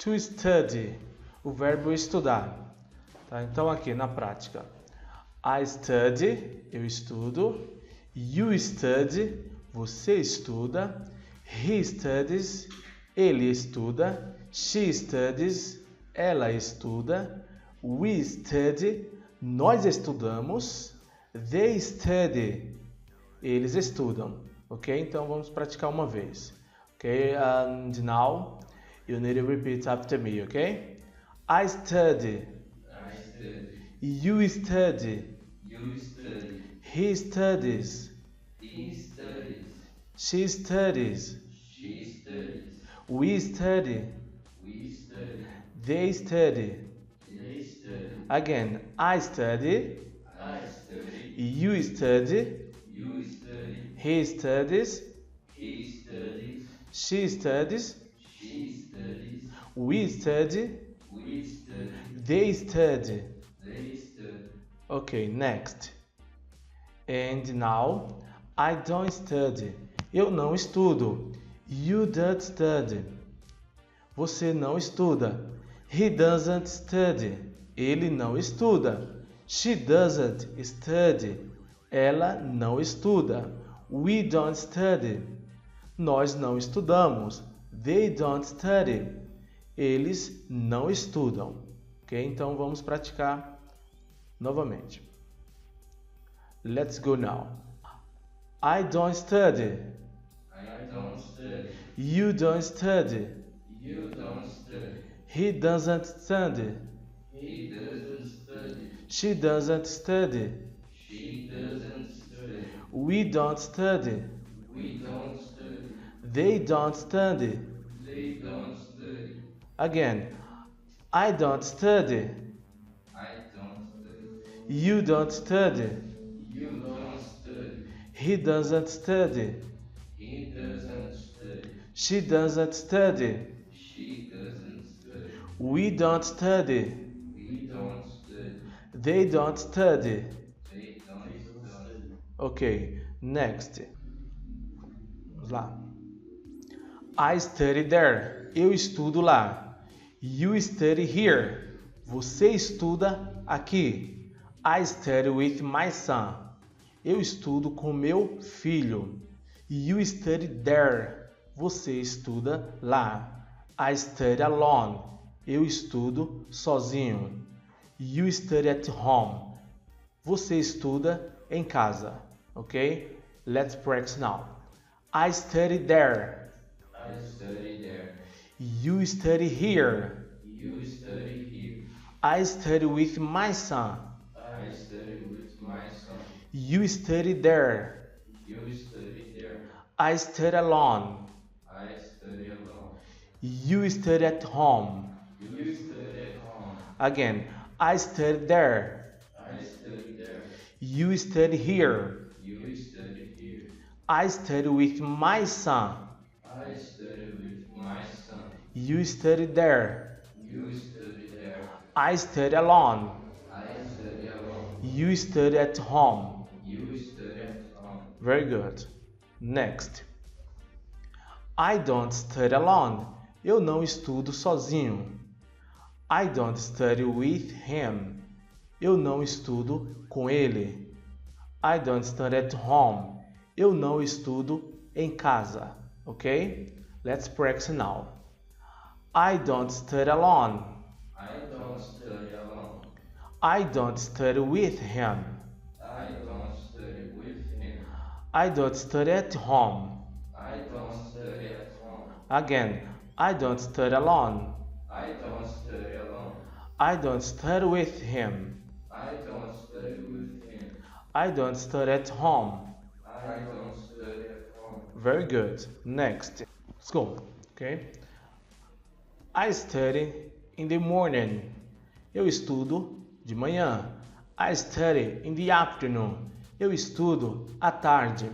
To study, o verbo estudar. Tá? Então aqui na prática. I study, eu estudo. You study, você estuda. He studies, ele estuda. She studies, ela estuda. We study, nós estudamos. They study, eles estudam. Ok? Então vamos praticar uma vez. Ok? And now you need to repeat after me. Ok? I study. I study. You study. You study. He studies. He studies. She studies. She studies. We study. We study. They study. They study. Again, I study. I study. You study. You study. He studies. He studies. She studies. She studies. We study. We study. They study. They study. Okay, next. And now, I don't study. Eu não estudo. You don't study. Você não estuda. He doesn't study. Ele não estuda. She doesn't study. Ela não estuda. We don't study. Nós não estudamos. They don't study. Eles não estudam. Ok? Então vamos praticar novamente. Let's go now. I don't study. I don't study. You don't study. You don't study. He doesn't study. He doesn't study. She doesn't study. She doesn't study. We don't study. We don't study. They don't study. They don't study. Again, I don't study. I don't study. You don't study. You don't study. He doesn't study. He doesn't study. She doesn't study. She doesn't study. We don't study. We don't study. They don't study. They don't study. Ok, next. Vamos lá. I study there. Eu estudo lá. You study here. Você estuda aqui. I study with my son. Eu estudo com meu filho. You study there. Você estuda lá. I study alone. Eu estudo sozinho. You study at home. Você estuda em casa. Ok? Let's practice now. I study there. I study there. You study here. You study here. I study with my son. I study with my son. You study there. You study there. I study alone. I study alone. You study at home. You study at home. Again, I study there. I study there. You study here. You study here. I study with my son. I study with my son. You study there. You study there. I study alone. I study alone. You study at home. You study at home. Very good. Next. I don't study alone. Eu não estudo sozinho. I don't study with him. Eu não estudo com ele. I don't study at home. Eu não estudo em casa. Ok? Let's practice now. I don't study alone. I don't study alone. I don't study with him. I don't study with him. I don't study at home. I don't study at home. Again, I don't study alone. I don't study alone. I don't study with him. I don't study with him. I don't study at home. I don't study at home. Very good. Next. Let's go. Okay? I study in the morning. Eu estudo de manhã. I study in the afternoon. Eu estudo à tarde.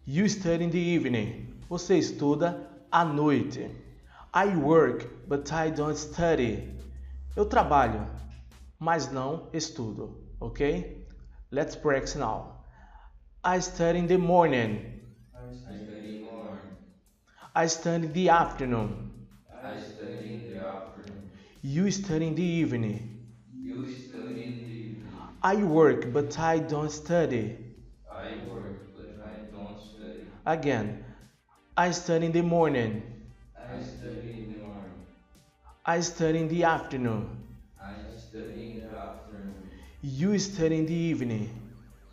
You study in the evening. Você estuda à noite. I work, but I don't study. Eu trabalho, mas não estudo. Ok? Let's practice now. I study in the morning. I study morning. I study in the afternoon. You study in the evening. You study in the evening. I work, but I don't study. I work, but I don't study. Again, I study in the morning. I study in the morning. I study in the afternoon. I study in the afternoon. You study in the evening.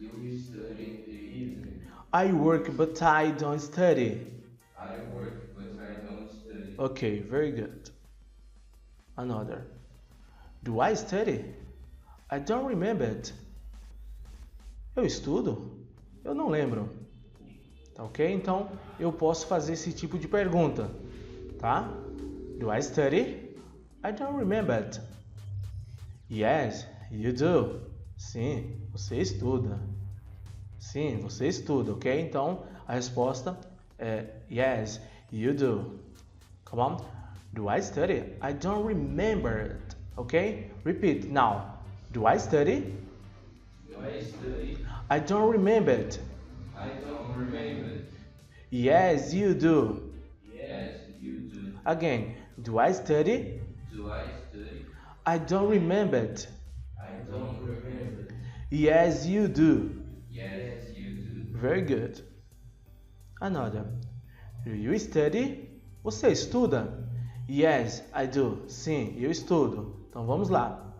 You study in the evening. I work, but I don't study. I work, but I don't study. Okay, very good. Another. Do I study? I don't remember it. Eu estudo? Eu não lembro. Tá ok? Então, eu posso fazer esse tipo de pergunta. Tá? Do I study? I don't remember it. Yes, you do. Sim, você estuda. Sim, você estuda, ok? Então, a resposta é yes, you do. Come on. Do I study? I don't remember it. Okay? Repeat now. Do I study? Do I study? I don't remember it. I don't remember it. Yes, you do. Yes, you do. Again, do I study? Do I study? I don't remember it. I don't remember it. Yes, you do. Yes, you do. Very good. Another. Do you study? Você estuda? Yes, I do. Sim, eu estudo. Então vamos lá.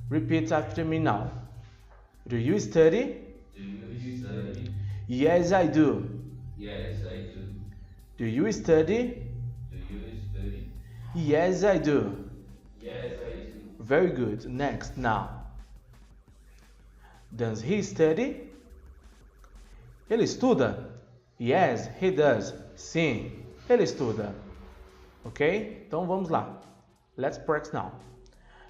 Repeat after me now. Do you study? Do you study? Yes, I do. Yes, I do. Do you study? Do you study? Yes, I do. Yes, I do. Very good. Next, now. Does he study? Ele estuda? Yes, he does. Sim, ele estuda. Ok? Então vamos lá. Let's practice now.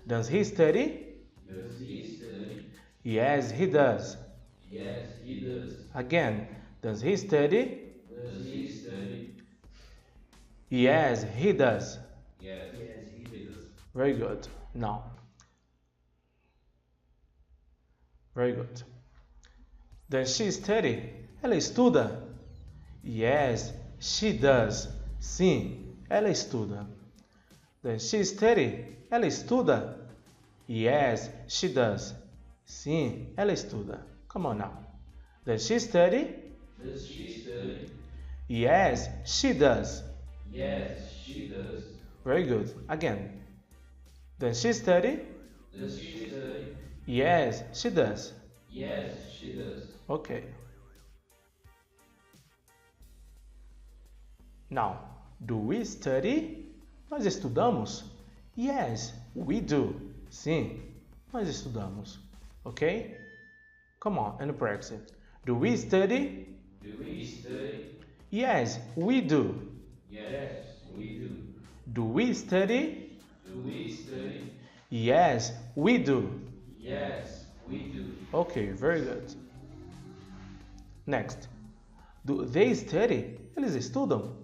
Does he study? Does he study? Yes, he does. Yes, he does. Again, does he study? Does he study? Yes, he does. Yes, he does. Very good. Now. Very good. Does she study? Ela estuda? Yes, she does. Sim, ela estuda. Does she study? Ela estuda? Yes, she does. Sim, ela estuda. Come on now. Does she study? Does she study? Yes, she does. Yes, she does. Very good. Again. Does she study? Does she study? Yes, she does. Yes, she does. Okay. Now, do we study? Nós estudamos? Yes, we do. Sim, nós estudamos. Okay? Come on and practice it. Do we study? Do we study? Yes, we do. Yes, we do. Do we study? Do we study? Yes, we do. Yes, we do. Okay, very good. Next. Do they study? Eles estudam?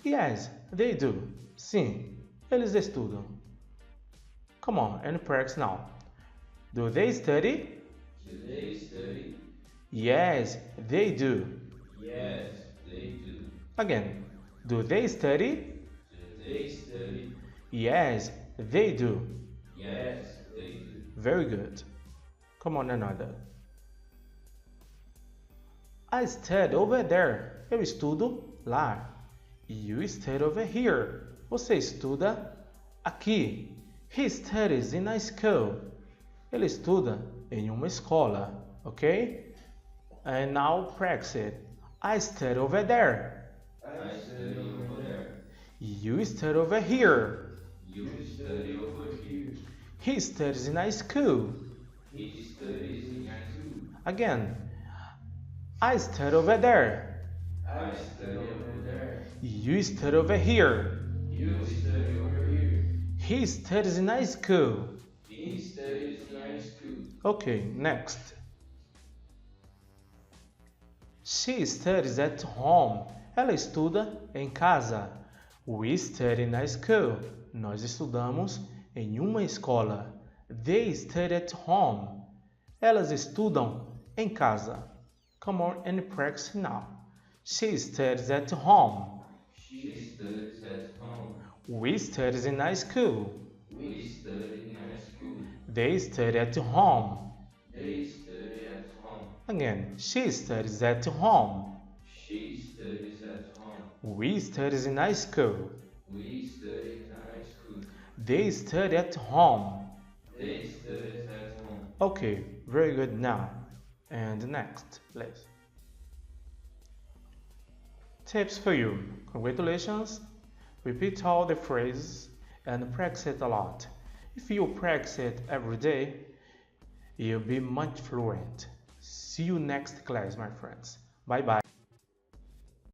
Yes, they do. Sim, eles estudam. Come on and practice now. Do they study? Do they study? Yes, they do. Yes, they do. Again. Do they study? Do they study? Yes, they do. Yes, they do. Very good. Come on, another. I study over there. Eu estudo lá. You study over here. Você estuda aqui. He studies in a school. Ele estuda em uma escola. Ok? And now practice it. I study over there. I study over there. You study over here. You study over here. He studies in a school. He studies in school. Again. I study over there. I study over there. You study over here. You study over here. He studies in high school. He studies in school. Okay, next. She studies at home. Ela estuda em casa. We study in a school. Nós estudamos em uma escola. They study at home. Elas estudam em casa. Come on and practice now. She studies at home. She studies at home. We studies in high school. We They study at home. They study at home. Again, she studies at home. She studies at home. We study in high school. We study in high school. They study at home. They study at home. Okay, very good now. And next, please. Tips for you. Congratulations. Repeat all the phrases and practice it a lot. If you practice it every day, you'll be much fluent. See you next class, my friends. Bye bye.